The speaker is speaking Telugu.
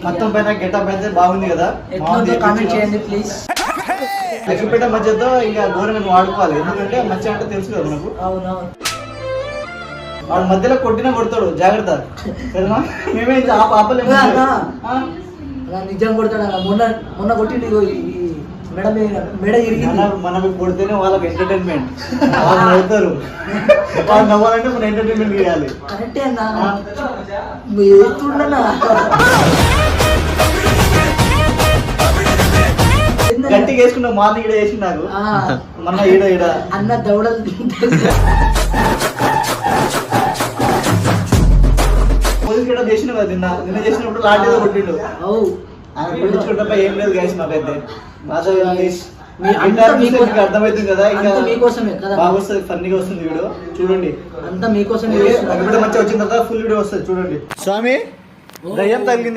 మొత్తం పైన గెటప్ అయితే బాగుంది కదా, కామెంట్ చేయండి ప్లీజ్. లక్ష్మీపేట మధ్యతో ఇంకా ఘోరంగా వాడుకోవాలి, ఎందుకంటే మధ్య అంటే తెలుసు కదా మనకు. అవునవును, వాడు మధ్యలో కొట్టినా కొడతాడు, జాగ్రత్త. మేమే ఆపలేము. నిజం కొడతాడు. మొన్న కొట్టింది మెడ ఇరిగింది. మనకు కొడితేనే వాళ్ళకి ఎంటర్టైన్మెంట్, వాళ్ళు నవ్వుతారు. వాళ్ళు నవ్వాలంటే మనం ఎంటర్టైన్మెంట్ చేయాలి. కరెక్టే అన్నా, గట్టిగా వేసుకున్నా మార్నింగ్ ఈడ వేసి నాకు మొన్న ఈడ అన్న దౌడలు పోలీసు చేసిన కదా, నిన్న చేసినప్పుడు లాంటి కొట్టిండు. కొట్టించుకుంటే ఏం లేదు గైస్, మాకైతే అర్థమవుతుంది కదా. ఇంకా మీకోసమే కదా, బాగా వస్తుంది, ఫన్నీగా వస్తుంది వీడియో చూడండి. అంతా మీకోసమే. మంచిగా వచ్చిన తర్వాత ఫుల్ వీడియో వస్తుంది చూడండి. స్వామి దయ్యం తగిలింది.